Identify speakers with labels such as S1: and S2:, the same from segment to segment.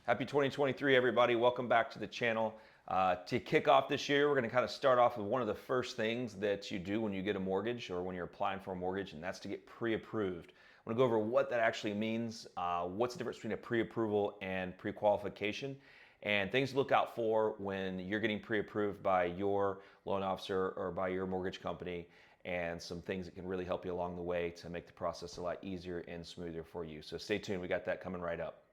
S1: Happy 2023, everybody. Welcome back to the channel. To kick off this year, we're going to kind of start off with one of the first things that you do when you get a mortgage or when you're applying for a mortgage, and that's to get pre-approved. I want to go over what that actually means, what's the difference between a pre-approval and pre-qualification, and things to look out for when you're getting pre-approved by your loan officer or by your mortgage company, and some things that can really help you along the way to make the process a lot easier and smoother for you. So stay tuned. We got that coming right up.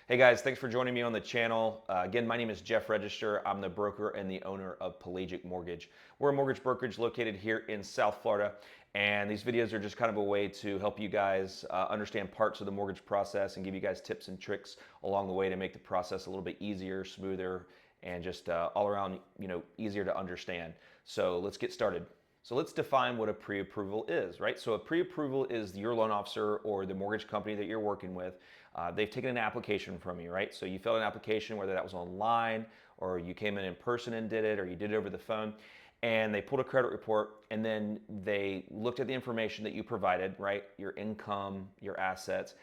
S1: Hey guys, thanks for joining me on the channel. Again, my name is Jeff Register. I'm the broker and the owner of Pelagic Mortgage. We're a mortgage brokerage located here in South Florida, and these videos are just kind of a way to help you guys understand parts of the mortgage process and give you guys tips and tricks along the way to make the process a little bit easier, smoother, and just all around, easier to understand. So let's get started. So let's define what a pre-approval is, right? So a pre-approval is your loan officer or the mortgage company that you're working with. They've taken an application from you, right? So you filled an application, whether that was online or you came in person and did it, or you did it over the phone, and they pulled a credit report, and then they looked at the information that you provided, right? Your income, your assets,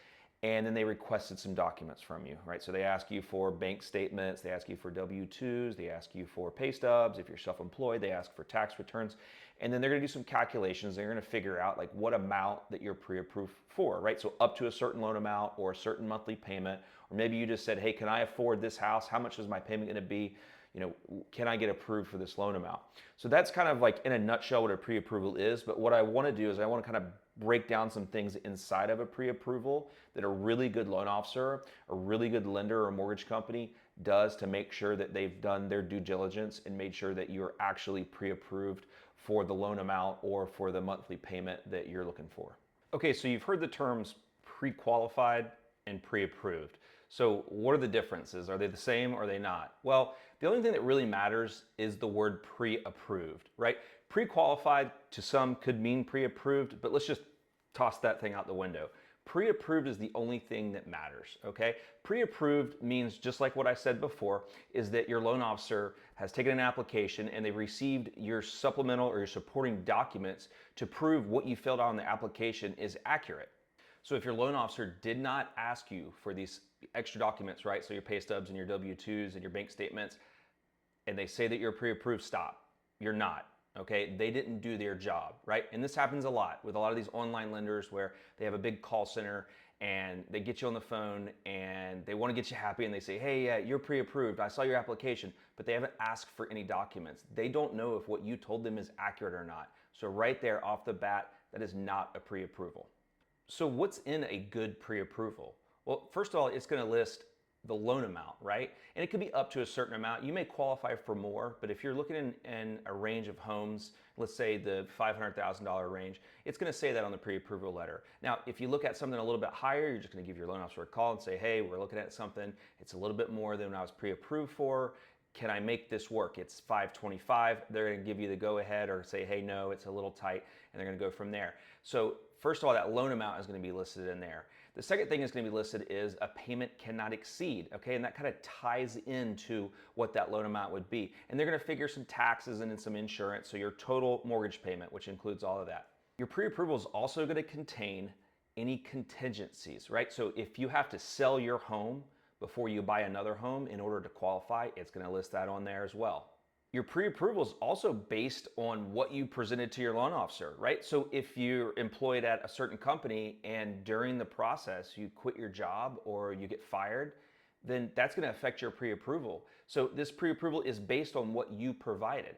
S1: and then they requested some documents from you, right? So they ask you for bank statements, they ask you for W-2s, they ask you for pay stubs. If you're self-employed, they ask for tax returns, and then they're gonna do some calculations. They're gonna figure out like what amount that you're pre-approved for, right? So up to a certain loan amount or a certain monthly payment, or maybe you just said, hey, can I afford this house? How much is my payment gonna be? Can I get approved for this loan amount? So that's kind of like in a nutshell what a pre-approval is. But what I want to do is I want to kind of break down some things inside of a pre-approval that a really good loan officer, a really good lender or mortgage company does to make sure that they've done their due diligence and made sure that you're actually pre-approved for the loan amount or for the monthly payment that you're looking for. Okay, so you've heard the terms pre-qualified and pre-approved. So what are the differences? Are they the same or are they not? Well, the only thing that really matters is the word pre-approved, right? Pre-qualified to some could mean pre-approved, but let's just toss that thing out the window. Pre-approved is the only thing that matters, okay? Pre-approved means, just like what I said before, is that your loan officer has taken an application and they've received your supplemental or your supporting documents to prove what you filled out on the application is accurate. So if your loan officer did not ask you for these extra documents, right? So your pay stubs and your W-2s and your bank statements, and they say that you're pre-approved, stop. You're not, okay? They didn't do their job, right? And this happens a lot with a lot of these online lenders where they have a big call center and they get you on the phone and they want to get you happy and they say, hey, yeah, you're pre-approved. I saw your application, but they haven't asked for any documents. They don't know if what you told them is accurate or not. So right there off the bat, that is not a pre-approval. So what's in a good pre-approval? Well, first of all, it's going to list the loan amount, right? And it could be up to a certain amount. You may qualify for more, but if you're looking in a range of homes, let's say the $500,000 range, it's going to say that on the pre-approval letter. Now, if you look at something a little bit higher, you're just going to give your loan officer a call and say, hey, we're looking at something. It's a little bit more than I was pre-approved for. Can I make this work? It's 525. They're going to give you the go ahead or say, hey, no, it's a little tight, and they're going to go from there. So first of all, that loan amount is going to be listed in there. The second thing that's going to be listed is a payment cannot exceed, okay? And that kind of ties into what that loan amount would be. And they're going to figure some taxes and some insurance, so your total mortgage payment, which includes all of that. Your pre-approval is also going to contain any contingencies, right? So if you have to sell your home before you buy another home in order to qualify, it's going to list that on there as well. Your pre-approval is also based on what you presented to your loan officer, right? So if you're employed at a certain company and during the process you quit your job or you get fired, then that's going to affect your pre-approval. So this pre-approval is based on what you provided.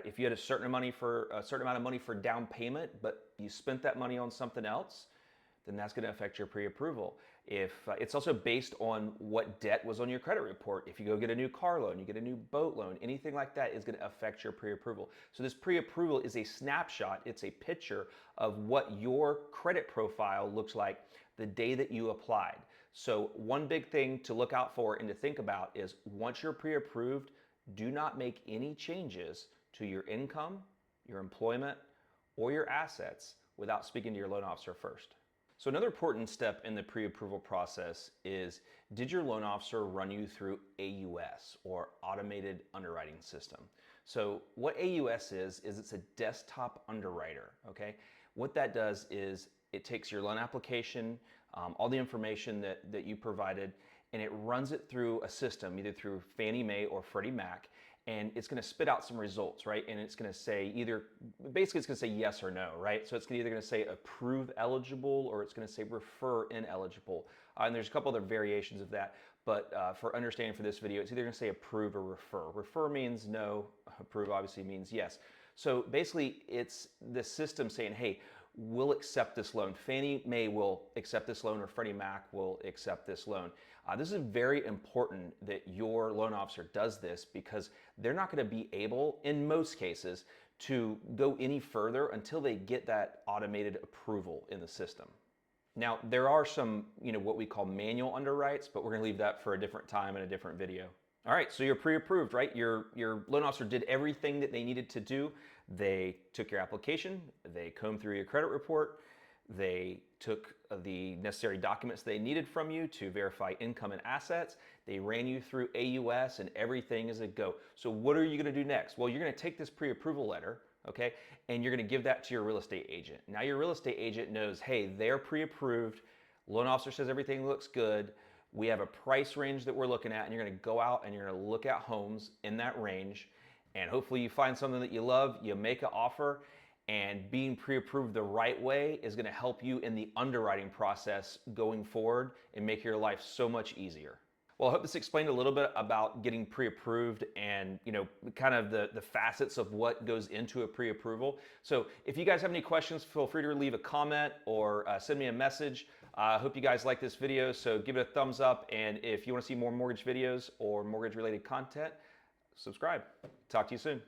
S1: If you had a certain amount of money for down payment, but you spent that money on something else, then that's going to affect your pre-approval. If it's also based on what debt was on your credit report. If you go get a new car loan, you get a new boat loan, anything like that is going to affect your pre-approval. So this pre-approval is a snapshot. It's a picture of what your credit profile looks like the day that you applied. So one big thing to look out for and to think about is once you're pre-approved, do not make any changes to your income, your employment, or your assets without speaking to your loan officer first. So another important step in the pre-approval process is, did your loan officer run you through AUS, or Automated Underwriting System? So what AUS is it's a desktop underwriter, okay? What that does is it takes your loan application, all the information that you provided, and it runs it through a system, either through Fannie Mae or Freddie Mac, and it's going to spit out some results, right? And it's going to say basically it's going to say yes or no, right? So it's either going to say approve eligible or it's going to say refer ineligible. And there's a couple other variations of that, but for understanding for this video, it's either going to say approve or refer. Refer means no, approve obviously means yes. So basically it's the system saying, hey, we'll accept this loan. Fannie Mae will accept this loan or Freddie Mac will accept this loan. This is very important that your loan officer does this because they're not going to be able, in most cases, to go any further until they get that automated approval in the system. Now, there are some, what we call manual underwrites, but we're going to leave that for a different time in a different video. All right, so you're pre-approved, right? Your loan officer did everything that they needed to do. They took your application, they combed through your credit report, they took the necessary documents they needed from you to verify income and assets. They ran you through AUS and everything is a go. So what are you going to do next? Well, you're going to take this pre-approval letter, okay, and you're going to give that to your real estate agent. Now your real estate agent knows, hey, they're pre-approved. Loan officer says everything looks good. We have a price range that we're looking at, and you're going to go out and you're going to look at homes in that range, and hopefully you find something that you love, you make an offer, and being pre-approved the right way is going to help you in the underwriting process going forward and make your life so much easier. Well, I hope this explained a little bit about getting pre-approved and, kind of the facets of what goes into a pre-approval. So if you guys have any questions, feel free to leave a comment or send me a message. I hope you guys like this video, so give it a thumbs up. And if you want to see more mortgage videos or mortgage related content, subscribe. Talk to you soon.